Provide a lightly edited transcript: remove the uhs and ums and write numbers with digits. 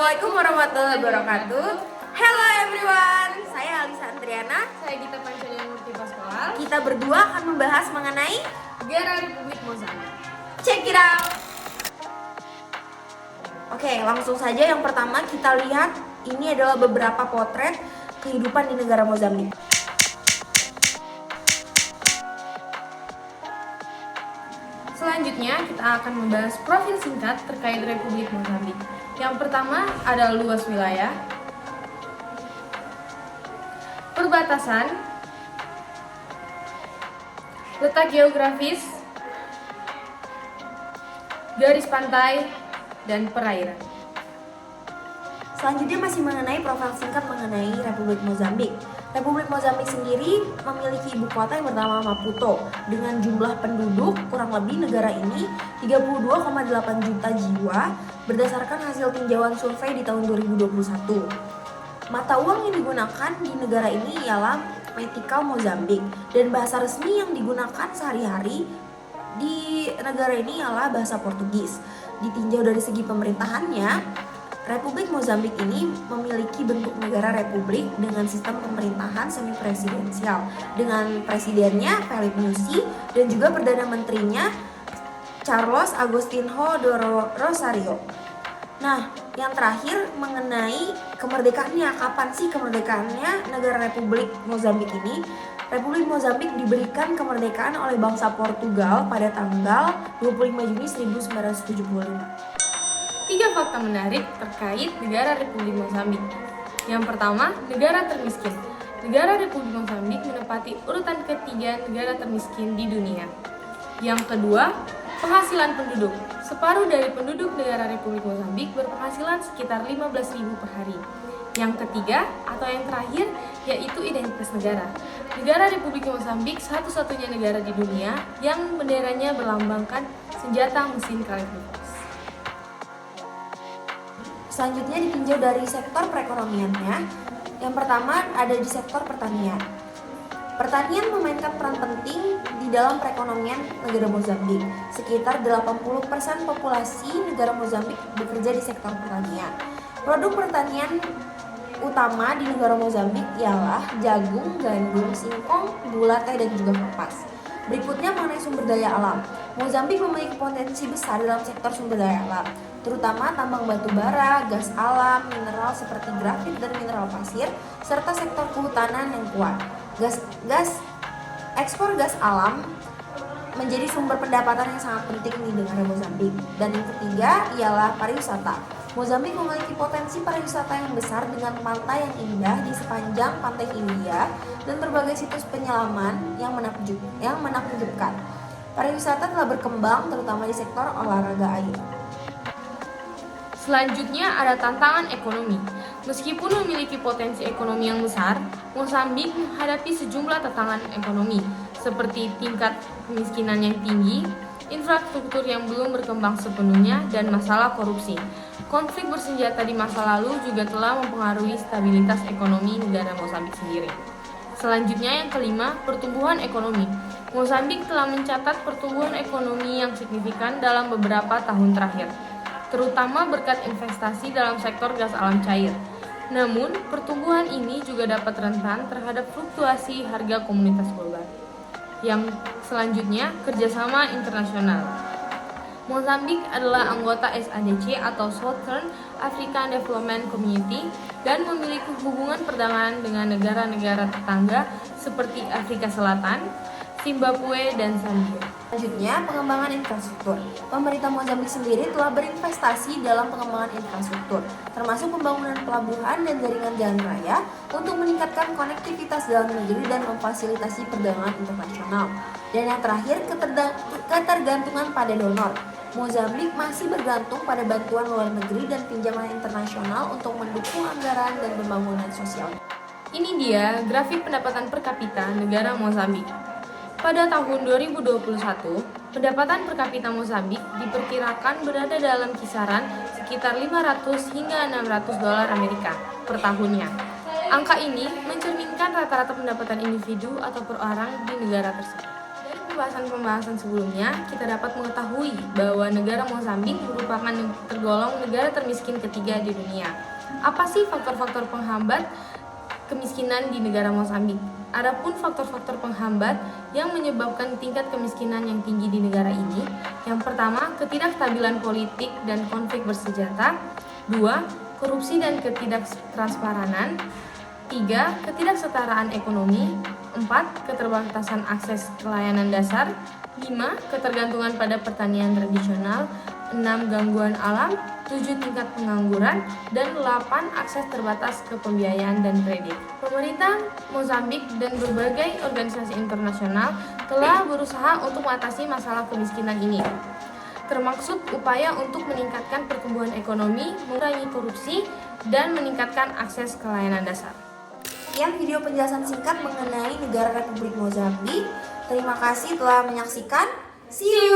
Assalamualaikum warahmatullahi wabarakatuh. Hello everyone, saya Alisa Andriana. Saya Dita Pancalia Murti Paskoal. Kita berdua akan membahas mengenai Negara Republik Mozambik. Check it out. Oke, langsung saja yang pertama kita lihat ini adalah beberapa potret kehidupan di negara Mozambik. Selanjutnya kita akan membahas profil singkat terkait Republik Mozambik. Yang pertama ada luas wilayah, perbatasan, letak geografis, garis pantai, dan perairan. Selanjutnya masih mengenai profil singkat mengenai Republik Mozambik. Republik Mozambik sendiri memiliki ibu kota yang bernama Maputo. Dengan jumlah penduduk kurang lebih negara ini 32,8 juta jiwa berdasarkan hasil tinjauan survei di tahun 2021. Mata uang yang digunakan di negara ini ialah Metikal Mozambik dan bahasa resmi yang digunakan sehari-hari di negara ini ialah bahasa Portugis. Ditinjau dari segi pemerintahannya, Republik Mozambik ini memiliki bentuk negara republik dengan sistem pemerintahan semi presidensial dengan presidennya Felipe Nyusi dan juga perdana menterinya Carlos Agostinho do Rosario. Nah, yang terakhir mengenai kemerdekaannya, kapan sih kemerdekaannya negara Republik Mozambik ini? Republik Mozambik diberikan kemerdekaan oleh bangsa Portugal pada tanggal 25 Juni 1975. 3 fakta menarik terkait negara Republik Mozambik. Yang pertama, negara termiskin. Negara Republik Mozambik menempati urutan ketiga negara termiskin di dunia. Yang kedua, penghasilan penduduk. Separuh dari penduduk negara Republik Mozambik berpenghasilan sekitar 15.000 per hari. Yang ketiga, atau yang terakhir, yaitu identitas negara. Negara Republik Mozambik satu-satunya negara di dunia yang benderanya berlambangkan senjata mesin Kalashnikov. Selanjutnya ditinjau dari sektor perekonomiannya. Yang pertama ada di sektor pertanian. Pertanian memainkan peran penting di dalam perekonomian negara Mozambik. Sekitar 80% populasi negara Mozambik bekerja di sektor pertanian. Produk pertanian utama di negara Mozambik ialah jagung, gandum, singkong, gula, teh, dan juga kapas. Berikutnya mengenai sumber daya alam. Mozambik memiliki potensi besar dalam sektor sumber daya alam, terutama tambang batu bara, gas alam, mineral seperti grafit dan mineral pasir, serta sektor kehutanan yang kuat. Ekspor gas alam menjadi sumber pendapatan yang sangat penting di negara Mozambik. Dan yang ketiga ialah pariwisata. Mozambik memiliki potensi pariwisata yang besar dengan pantai yang indah di sepanjang pantai Hindia dan berbagai situs penyelaman yang menakjubkan. Pariwisata telah berkembang terutama di sektor olahraga air. Selanjutnya ada tantangan ekonomi. Meskipun memiliki potensi ekonomi yang besar, Mozambik menghadapi sejumlah tantangan ekonomi seperti tingkat kemiskinan yang tinggi, infrastruktur yang belum berkembang sepenuhnya, dan masalah korupsi. Konflik bersenjata di masa lalu juga telah mempengaruhi stabilitas ekonomi negara Mozambik sendiri. Selanjutnya yang kelima, pertumbuhan ekonomi. Mozambik telah mencatat pertumbuhan ekonomi yang signifikan dalam beberapa tahun terakhir, terutama berkat investasi dalam sektor gas alam cair. Namun, pertumbuhan ini juga dapat rentan terhadap fluktuasi harga komoditas global. Yang selanjutnya, kerjasama internasional. Mozambik adalah anggota SADC atau Southern African Development Community dan memiliki hubungan perdagangan dengan negara-negara tetangga seperti Afrika Selatan, Zimbabwe, dan Zambia. Selanjutnya, pengembangan infrastruktur. Pemerintah Mozambik sendiri telah berinvestasi dalam pengembangan infrastruktur, termasuk pembangunan pelabuhan dan jaringan jalan raya untuk meningkatkan konektivitas dalam negeri dan memfasilitasi perdagangan internasional. Dan yang terakhir, ketergantungan pada donor. Mozambik masih bergantung pada bantuan luar negeri dan pinjaman internasional untuk mendukung anggaran dan pembangunan sosial. Ini dia grafik pendapatan per kapita negara Mozambik. Pada tahun 2021, pendapatan per kapita Mozambik diperkirakan berada dalam kisaran sekitar 500 hingga 600 dolar Amerika per tahunnya. Angka ini mencerminkan rata-rata pendapatan individu atau per orang di negara tersebut. pembahasan-pembahasan sebelumnya, kita dapat mengetahui bahwa negara Mozambik merupakan tergolong negara termiskin ketiga di dunia. Apa sih faktor-faktor penghambat kemiskinan di negara Mozambik? Adapun faktor-faktor penghambat yang menyebabkan tingkat kemiskinan yang tinggi di negara ini, yang pertama, ketidakstabilan politik dan konflik bersenjata. 2. Korupsi dan ketidaktransparan. 3. Ketidaksetaraan ekonomi. 4. Keterbatasan akses ke layanan dasar. 5. Ketergantungan pada pertanian tradisional. 6. Gangguan alam. 7. Tingkat pengangguran. Dan 8. Akses terbatas ke pembiayaan dan kredit. Pemerintah Mozambik dan berbagai organisasi internasional telah berusaha untuk mengatasi masalah kemiskinan ini, termaksud upaya untuk meningkatkan pertumbuhan ekonomi, mengurangi korupsi, dan meningkatkan akses ke layanan dasar. Sekian video penjelasan singkat mengenai negara Republik Mozambik. Terima kasih telah menyaksikan. See you!